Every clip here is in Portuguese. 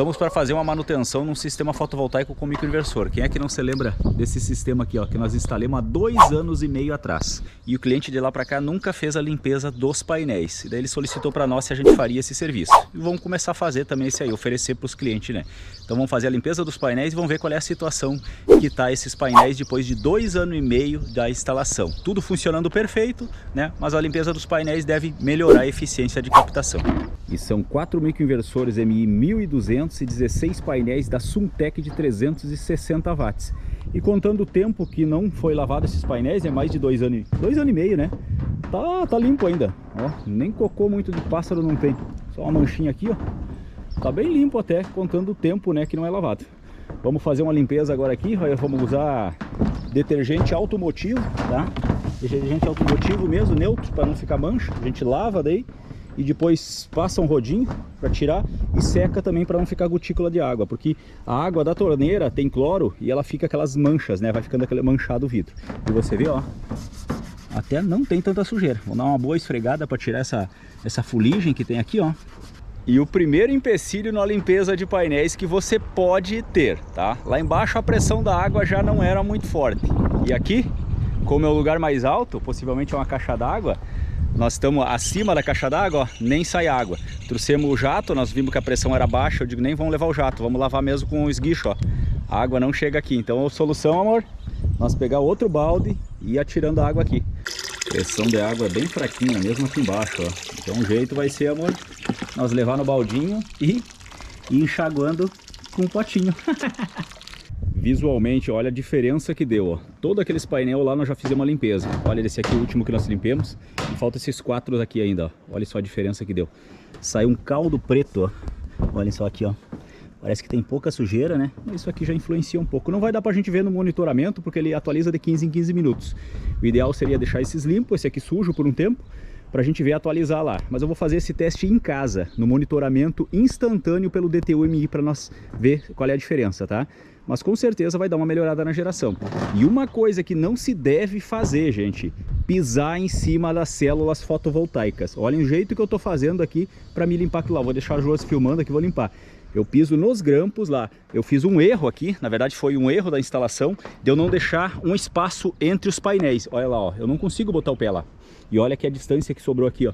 Estamos para fazer uma manutenção num sistema fotovoltaico com microinversor. Quem é que não se lembra desse sistema aqui, ó, que nós instalamos há 2 anos e meio atrás? E o cliente de lá para cá nunca fez a limpeza dos painéis. E daí ele solicitou para nós se a gente faria esse serviço. E vamos começar a fazer também esse aí, oferecer para os clientes, né? Então vamos fazer a limpeza dos painéis e vamos ver qual é a situação que está esses painéis depois de 2 anos e meio da instalação. Tudo funcionando perfeito, né? Mas a limpeza dos painéis deve melhorar a eficiência de captação. E são 4 microinversores MI 1200 e 16 painéis da Suntec de 360 watts. E contando o tempo que não foi lavado esses painéis, é mais de 2 anos e meio, né? Tá limpo ainda, ó, nem cocô muito de pássaro não tem. Só uma manchinha aqui, ó. Tá bem limpo até, contando o tempo, né, que não é lavado. Vamos fazer uma limpeza agora aqui, vamos usar detergente automotivo, tá? Detergente automotivo mesmo, neutro, para não ficar mancha. A gente lava daí e depois passa um rodinho para tirar e seca também para não ficar gotícula de água, porque a água da torneira tem cloro e ela fica aquelas manchas, né? Vai ficando aquele manchado o vidro. E você vê, ó, até não tem tanta sujeira. Vou dar uma boa esfregada para tirar essa fuligem que tem aqui, ó. E o primeiro empecilho na limpeza de painéis que você pode ter, tá? Lá embaixo a pressão da água já não era muito forte. E aqui, como é o lugar mais alto, possivelmente é uma caixa d'água, nós estamos acima da caixa d'água, ó, nem sai água. Trouxemos o jato, nós vimos que a pressão era baixa, eu digo, nem vamos levar o jato, vamos lavar mesmo com o esguicho, ó. A água não chega aqui, então a solução, amor, nós pegar outro balde e ir atirando a água aqui. A pressão de água é bem fraquinha, mesmo aqui embaixo, ó. Então o jeito vai ser, amor, nós levar no baldinho e ir enxaguando com o potinho. Visualmente, olha a diferença que deu, ó. Todos aqueles painéis lá nós já fizemos uma limpeza. Olha esse aqui, o último que nós limpemos. E falta esses 4 aqui ainda, ó. Olha só a diferença que deu. Saiu um caldo preto, ó. Olha só aqui, ó. Parece que tem pouca sujeira, né? Mas isso aqui já influencia um pouco. Não vai dar pra gente ver no monitoramento, porque ele atualiza de 15 em 15 minutos. O ideal seria deixar esses limpos, esse aqui sujo por um tempo, pra gente ver atualizar lá. Mas eu vou fazer esse teste em casa, no monitoramento instantâneo pelo DTU-MI, para nós ver qual é a diferença, tá? Mas com certeza vai dar uma melhorada na geração. E uma coisa que não se deve fazer, gente, pisar em cima das células fotovoltaicas. Olhem o jeito que eu tô fazendo aqui para me limpar aquilo lá. Vou deixar a Josi filmando aqui, vou limpar. Eu piso nos grampos lá. Eu fiz um erro aqui, na verdade foi um erro da instalação, de eu não deixar um espaço entre os painéis. Olha lá, ó, eu não consigo botar o pé lá. E olha aqui a distância que sobrou aqui, ó.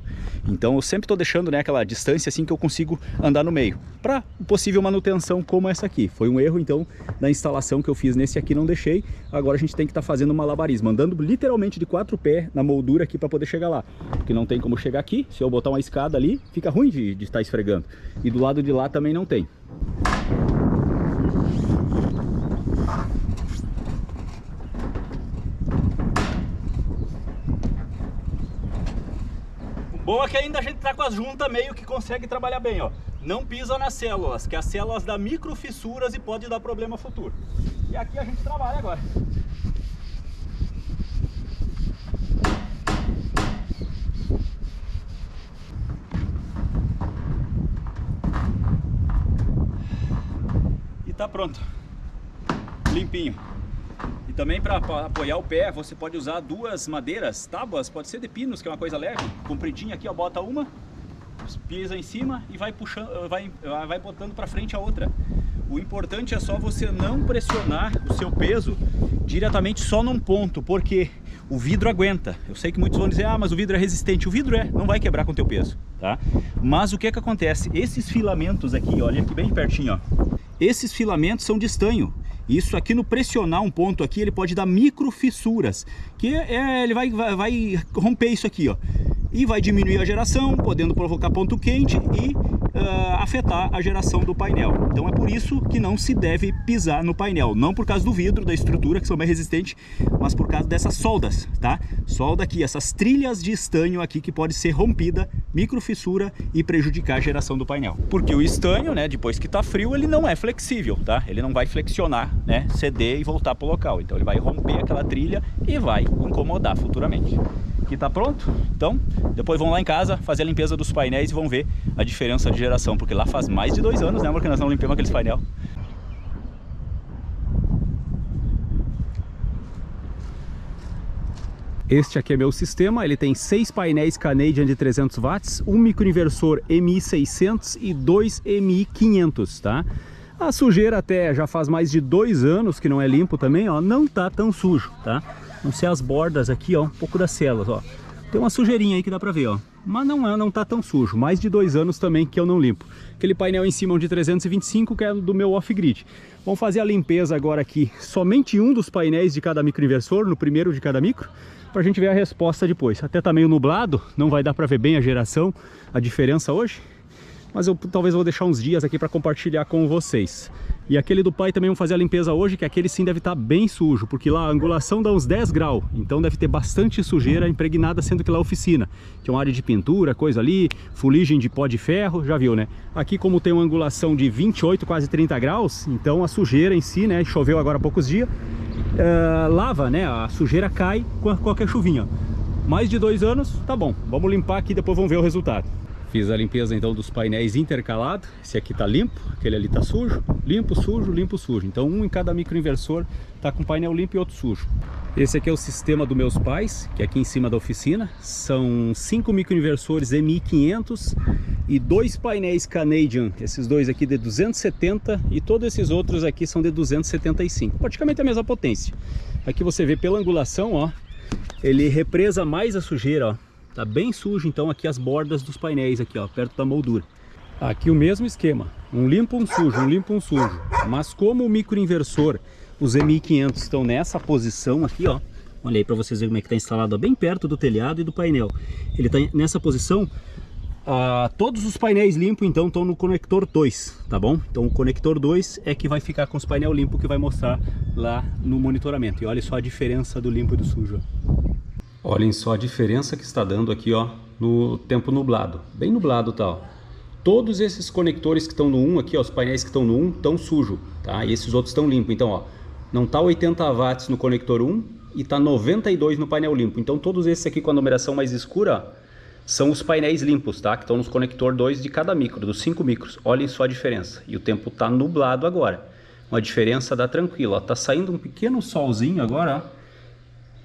Então eu sempre estou deixando, né, aquela distância assim que eu consigo andar no meio, para possível manutenção como essa aqui. Foi um erro então da instalação que eu fiz nesse aqui, não deixei. Agora a gente tem que estar fazendo um malabarismo, andando literalmente de 4 pés na moldura aqui para poder chegar lá. Porque não tem como chegar aqui, se eu botar uma escada ali, fica ruim de estar esfregando. E do lado de lá também não tem. Bom é que ainda a gente tá com as juntas meio que consegue trabalhar bem, ó. Não pisa nas células, que as células dão microfissuras e pode dar problema futuro. E aqui a gente trabalha agora. E tá pronto. Limpinho. E também para apoiar o pé, você pode usar 2 madeiras, tábuas, pode ser de pinos, que é uma coisa leve, compridinha aqui, ó, bota uma, pisa em cima e vai puxando, vai botando para frente a outra. O importante é só você não pressionar o seu peso diretamente só num ponto, porque o vidro aguenta. Eu sei que muitos vão dizer, ah, mas o vidro é resistente. O vidro não vai quebrar com o teu peso, tá? Mas o que é que acontece? Esses filamentos aqui, olha aqui bem pertinho, ó. Esses filamentos são de estanho. Isso aqui, no pressionar um ponto aqui, ele pode dar microfissuras, que ele vai romper isso aqui, ó, e vai diminuir a geração, podendo provocar ponto quente e afetar a geração do painel. Então é por isso que não se deve pisar no painel, não por causa do vidro, da estrutura, que são mais resistentes, mas por causa dessas soldas, tá? Solda aqui, essas trilhas de estanho aqui que pode ser rompida, microfissura e prejudicar a geração do painel. Porque o estanho, né, depois que tá frio, ele não é flexível, tá? Ele não vai flexionar, né, ceder e voltar pro local. Então ele vai romper aquela trilha e vai incomodar futuramente. Aqui tá pronto, então depois vão lá em casa fazer a limpeza dos painéis e vão ver a diferença de geração, porque lá faz mais de 2 anos, né, porque nós não limpamos aqueles painéis. Este aqui é meu sistema, ele tem 6 painéis Canadian de 300 watts, um microinversor MI600 e 2 MI500, tá? A sujeira até já faz mais de 2 anos que não é limpo também, ó, não tá tão sujo, tá? Não sei as bordas aqui, ó, um pouco das células, ó. Tem uma sujeirinha aí que dá pra ver, ó. Mas não tá tão sujo, mais de 2 anos também que eu não limpo. Aquele painel em cima é um de 325, que é do meu off-grid. Vamos fazer a limpeza agora aqui, somente um dos painéis de cada microinversor, no primeiro de cada micro, pra gente ver a resposta depois. Até tá meio nublado, não vai dar pra ver bem a geração, a diferença hoje. Mas eu talvez vou deixar uns dias aqui para compartilhar com vocês. E aquele do pai também vamos fazer a limpeza hoje, que aquele sim deve estar bem sujo, porque lá a angulação dá uns 10 graus, então deve ter bastante sujeira impregnada, sendo que lá é oficina, que é uma área de pintura, coisa ali, fuligem de pó de ferro, já viu, né? Aqui como tem uma angulação de 28, quase 30 graus, então a sujeira em si, né, choveu agora há poucos dias, lava, né, a sujeira cai com qualquer chuvinha. Mais de 2 anos, tá bom, vamos limpar aqui, depois vamos ver o resultado. Fiz a limpeza então dos painéis intercalados. Esse aqui tá limpo, aquele ali tá sujo, limpo, sujo, limpo, sujo. Então um em cada microinversor tá com painel limpo e outro sujo. Esse aqui é o sistema dos meus pais, que é aqui em cima da oficina. São 5 microinversores MI500 e 2 painéis Canadian. Esses dois aqui de 270 e todos esses outros aqui são de 275. Praticamente a mesma potência. Aqui você vê pela angulação, ó, ele represa mais a sujeira, ó. Tá bem sujo, então, aqui as bordas dos painéis, aqui, ó, perto da moldura. Aqui o mesmo esquema, um limpo, um sujo, um limpo, um sujo. Mas como o microinversor, os MI500 estão nessa posição aqui, ó. Olha aí para vocês verem como é que tá instalado, ó, bem perto do telhado e do painel. Ele tá nessa posição, todos os painéis limpos, então, estão no conector 2, tá bom? Então o conector 2 é que vai ficar com os painéis limpos, que vai mostrar lá no monitoramento. E olha só a diferença do limpo e do sujo, ó. Olhem só a diferença que está dando aqui, ó, no tempo nublado. Bem nublado, tá, ó. Todos esses conectores que estão no 1 aqui, ó, os painéis que estão no 1 estão sujos, tá? E esses outros estão limpos. Então, ó, não tá 80 watts no conector 1 e tá 92 no painel limpo. Então, todos esses aqui com a numeração mais escura, ó, são os painéis limpos, tá? Que estão nos conector 2 de cada micro, dos 5 micros. Olhem só a diferença. E o tempo tá nublado agora. Uma diferença dá tranquila, ó. Tá saindo um pequeno solzinho agora, ó.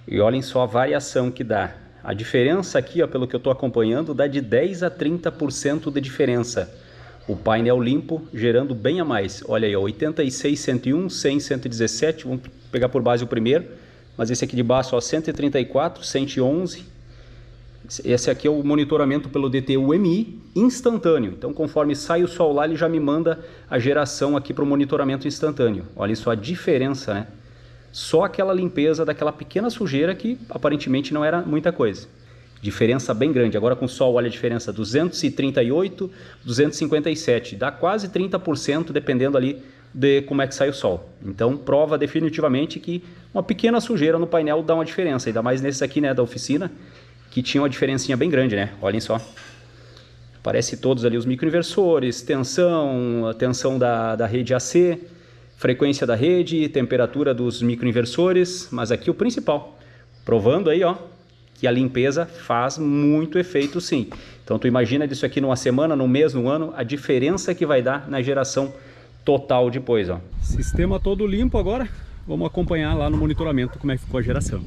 E olhem só a variação que dá. A diferença aqui, ó, pelo que eu estou acompanhando, dá de 10 a 30% de diferença. O painel limpo gerando bem a mais. Olha aí, ó, 86, 101, 100, 117. Vamos pegar por base o primeiro. Mas esse aqui de baixo, ó, 134, 111. Esse aqui é o monitoramento pelo DTU-MI instantâneo. Então, conforme sai o sol lá, ele já me manda a geração aqui para o monitoramento instantâneo. Olhem só a diferença, né? Só aquela limpeza daquela pequena sujeira que aparentemente não era muita coisa. Diferença bem grande. Agora com o sol, olha a diferença, 238, 257. Dá quase 30% dependendo ali de como é que sai o sol. Então prova definitivamente que uma pequena sujeira no painel dá uma diferença. Ainda mais nesses aqui, né, da oficina, que tinha uma diferencinha bem grande, né? Olhem só. Aparece todos ali os microinversores, tensão, a tensão da rede AC, frequência da rede, temperatura dos microinversores, mas aqui o principal, provando aí, ó, que a limpeza faz muito efeito sim. Então tu imagina disso aqui numa semana, num mês, num ano, a diferença que vai dar na geração total depois, ó. Sistema todo limpo agora, vamos acompanhar lá no monitoramento como é que ficou a geração.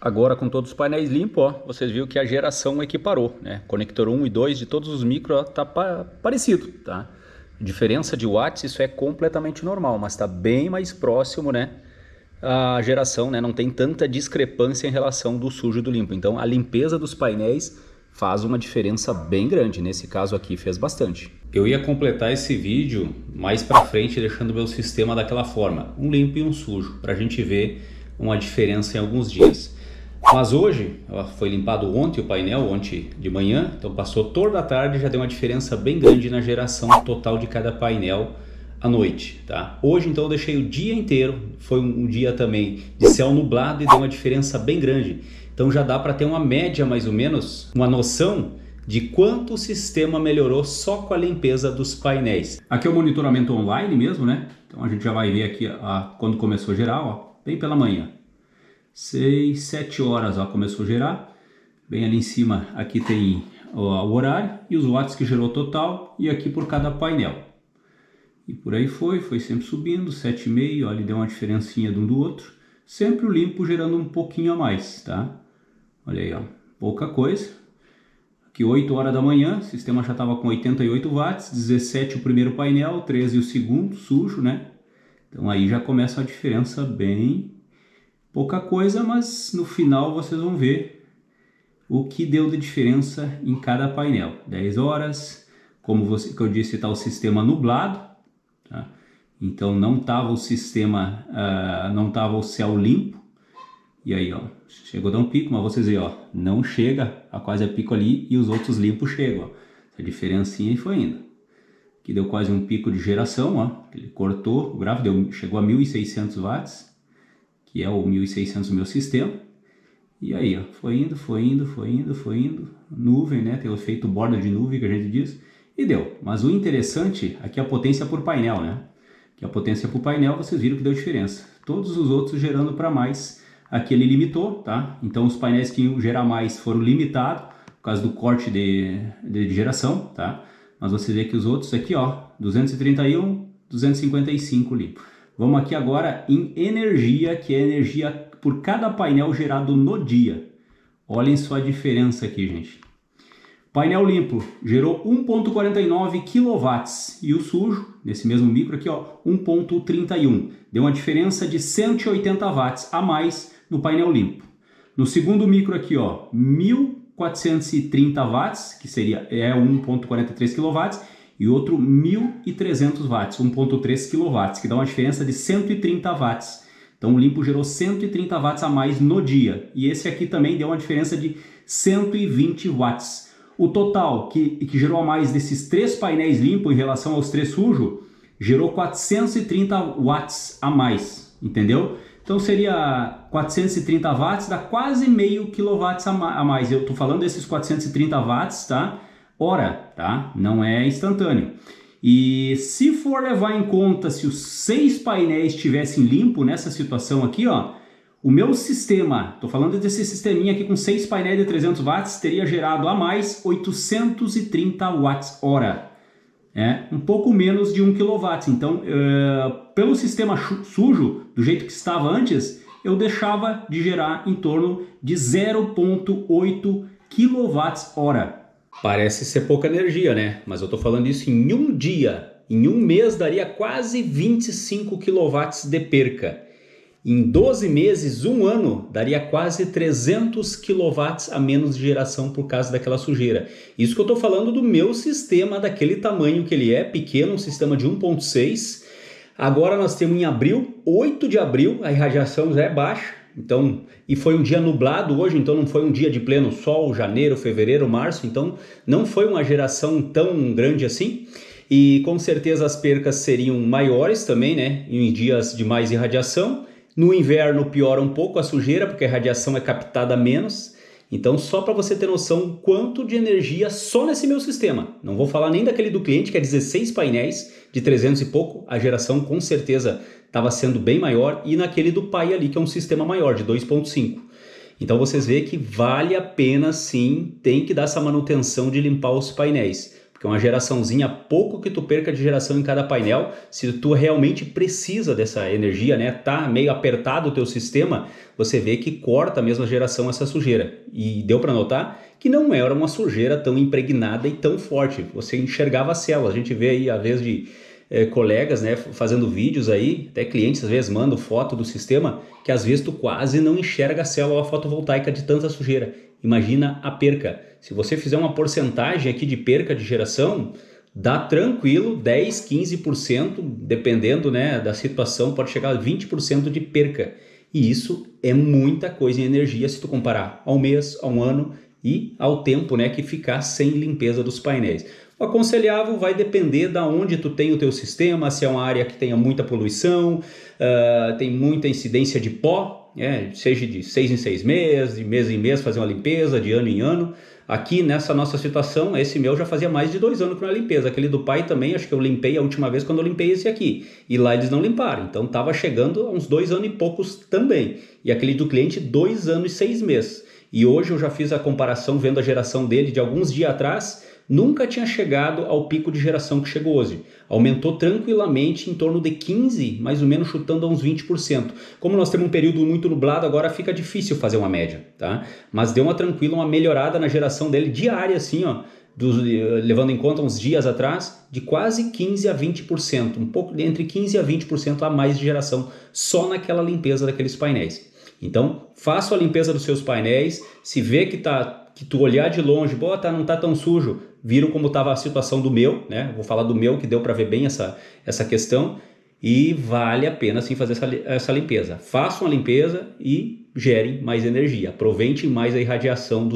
Agora com todos os painéis limpos, ó, vocês viram que a geração equiparou, né? Conector 1 e 2 de todos os micros, ó, tá parecido, tá? Diferença de watts, isso é completamente normal, mas está bem mais próximo, né, a geração, né, não tem tanta discrepância em relação do sujo e do limpo. Então a limpeza dos painéis faz uma diferença bem grande, nesse caso aqui fez bastante. Eu ia completar esse vídeo mais para frente deixando o meu sistema daquela forma, um limpo e um sujo, para a gente ver uma diferença em alguns dias. Mas hoje, foi limpado ontem o painel, ontem de manhã, então passou toda a tarde e já deu uma diferença bem grande na geração total de cada painel à noite, tá? Hoje então eu deixei o dia inteiro, foi um dia também de céu nublado e deu uma diferença bem grande. Então já dá para ter uma média mais ou menos, uma noção de quanto o sistema melhorou só com a limpeza dos painéis. Aqui é o monitoramento online mesmo, né? Então a gente já vai ver aqui quando começou a gerar, ó, bem pela manhã. 6, 7 horas, ó, começou a gerar. Bem ali em cima, aqui tem o horário e os watts que gerou total e aqui por cada painel. E por aí foi sempre subindo, 7,5, ó, ele deu uma diferencinha de um do outro. sempre o limpo gerando um pouquinho a mais, tá? Olha aí, ó, pouca coisa. Aqui 8 horas da manhã, o sistema já estava com 88 watts, 17 o primeiro painel, 13 o segundo, sujo, né? Então aí já começa a diferença bem pouca coisa, mas no final vocês vão ver o que deu de diferença em cada painel. 10 horas, como que eu disse, está o sistema nublado, tá? Então não estava o sistema, não estava o céu limpo. E aí, ó, chegou a dar um pico, mas vocês veem, ó, não chega a quase a pico ali e os outros limpos chegam, ó. Essa diferencinha aí foi indo. Aqui deu quase um pico de geração, ó, ele cortou, o gráfico chegou a 1600 watts, que é o 1600 do meu sistema. E aí, ó, foi indo, foi indo, foi indo, foi indo. Nuvem, né, tem o efeito borda de nuvem que a gente diz, e deu. Mas o interessante aqui é a potência por painel, né? Que a potência por painel, vocês viram que deu diferença. Todos os outros gerando para mais. Aqui ele limitou, tá? Então os painéis que iam gerar mais foram limitados por causa do corte de geração, tá? Mas você vê que os outros aqui, ó, 231, 255 limpo. Vamos aqui agora em energia, que é energia por cada painel gerado no dia. Olhem só a diferença aqui, gente. Painel limpo gerou 1.49 kW e o sujo, nesse mesmo micro aqui, ó, 1.31. Deu uma diferença de 180 watts a mais no painel limpo. No segundo micro aqui, ó, 1430 watts, que seria 1.43 kW, e outro 1300 watts, 1.3 kW, que dá uma diferença de 130 watts. Então o limpo gerou 130 watts a mais no dia. E esse aqui também deu uma diferença de 120 watts. O total que gerou a mais desses 3 painéis limpos em relação aos 3 sujos, gerou 430 watts a mais, entendeu? Então seria 430 watts, dá quase meio quilowatts a mais. Eu estou falando desses 430 watts, tá? Hora, tá? Não é instantâneo. E se for levar em conta se os 6 painéis estivessem limpos nessa situação aqui, ó, o meu sistema, estou falando desse sisteminha aqui com 6 painéis de 300 watts, teria gerado a mais 830 watts hora. Um pouco menos de 1 kW. Então, pelo sistema sujo, do jeito que estava antes, eu deixava de gerar em torno de 0,8 kWh. Parece ser pouca energia, né? Mas eu estou falando isso em um dia. Em um mês daria quase 25 kW de perca. Em 12 meses, um ano, daria quase 300 kW a menos de geração por causa daquela sujeira. Isso que eu estou falando do meu sistema, daquele tamanho que ele é, pequeno, um sistema de 1.6. Agora nós temos em abril, 8 de abril, a irradiação já é baixa. Então, e foi um dia nublado hoje, então não foi um dia de pleno sol, janeiro, fevereiro, março. Então não foi uma geração tão grande assim. E com certeza as percas seriam maiores também, né? Em dias de mais irradiação. No inverno piora um pouco a sujeira, porque a radiação é captada menos. Então, só para você ter noção quanto de energia só nesse meu sistema. Não vou falar nem daquele do cliente, que é 16 painéis de 300 e pouco. A geração com certeza estava sendo bem maior. E naquele do pai ali, que é um sistema maior, de 2.5. Então, vocês veem que vale a pena sim, tem que dar essa manutenção de limpar os painéis. Porque uma geraçãozinha, pouco que tu perca de geração em cada painel, se tu realmente precisa dessa energia, né, tá meio apertado o teu sistema, você vê que corta mesmo a geração essa sujeira. E deu para notar que não era uma sujeira tão impregnada e tão forte. Você enxergava a célula. A gente vê aí, às vezes, de colegas, né, fazendo vídeos aí, até clientes às vezes mandam foto do sistema, que às vezes tu quase não enxerga a célula fotovoltaica de tanta sujeira. Imagina a perca. Se você fizer uma porcentagem aqui de perca de geração, dá tranquilo 10, 15%, dependendo, né, da situação, pode chegar a 20% de perca. E isso é muita coisa em energia se tu comparar ao mês, a um ano e ao tempo, né, que ficar sem limpeza dos painéis. O aconselhável vai depender de onde tu tem o teu sistema, se é uma área que tenha muita poluição, tem muita incidência de pó, seja de 6 em 6 meses, de mês em mês fazer uma limpeza, de ano em ano. Aqui nessa nossa situação, esse meu já fazia mais de 2 anos com a limpeza. Aquele do pai também, acho que eu limpei a última vez quando eu limpei esse aqui. E lá eles não limparam, então estava chegando a uns 2 anos e poucos também. E aquele do cliente, 2 anos e 6 meses. E hoje eu já fiz a comparação vendo a geração dele de alguns dias atrás nunca tinha chegado ao pico de geração que chegou hoje. Aumentou tranquilamente em torno de 15%, mais ou menos chutando a uns 20%. Como nós temos um período muito nublado, agora fica difícil fazer uma média, tá? Mas deu uma melhorada na geração dele diária, assim, ó, levando em conta uns dias atrás, de quase 15% a 20%, um pouco entre 15% a 20% a mais de geração só naquela limpeza daqueles painéis. Então, faça a limpeza dos seus painéis, se vê que tu olhar de longe, não tá tão sujo, viram como estava a situação do meu, né? Vou falar do meu, que deu para ver bem essa questão, e vale a pena sim fazer essa limpeza. Façam a limpeza e gerem mais energia, aproveitem mais a irradiação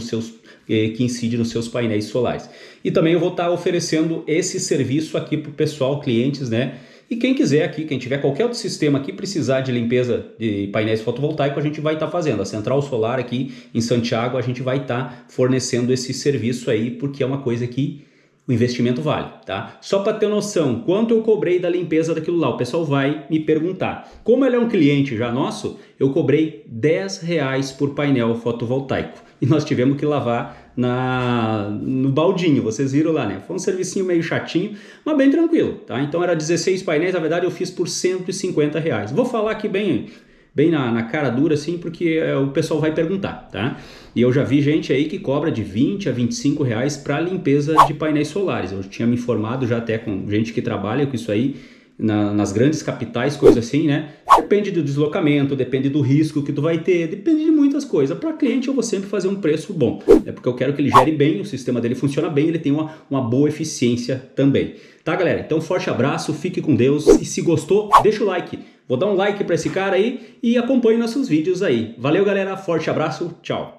que incide nos seus painéis solares. E também eu vou estar oferecendo esse serviço aqui para o pessoal, clientes, né? E quem quiser aqui, quem tiver qualquer outro sistema aqui, precisar de limpeza de painéis fotovoltaicos, a gente vai estar fazendo. A Central Solar aqui em Santiago, a gente vai estar fornecendo esse serviço aí, porque é uma coisa que o investimento vale, tá? Só para ter noção, quanto eu cobrei da limpeza daquilo lá, o pessoal vai me perguntar. Como ele é um cliente já nosso, eu cobrei R$10 por painel fotovoltaico. E nós tivemos que lavar no baldinho, vocês viram lá, né? Foi um servicinho meio chatinho, mas bem tranquilo, tá? Então era 16 painéis, na verdade eu fiz por R$150. Vou falar aqui bem na cara dura, assim, porque o pessoal vai perguntar, tá? E eu já vi gente aí que cobra de 20 a 25 reais para limpeza de painéis solares. Eu tinha me informado já até com gente que trabalha com isso aí nas grandes capitais, coisa assim, né? Depende do deslocamento, depende do risco que tu vai ter, depende de muitas coisas. Para cliente eu vou sempre fazer um preço bom, é porque eu quero que ele gere bem, o sistema dele funciona bem, ele tem uma boa eficiência também. Tá, galera? Então forte abraço, fique com Deus e se gostou, deixa o like. Vou dar um like para esse cara aí e acompanhe nossos vídeos aí. Valeu, galera, forte abraço, tchau.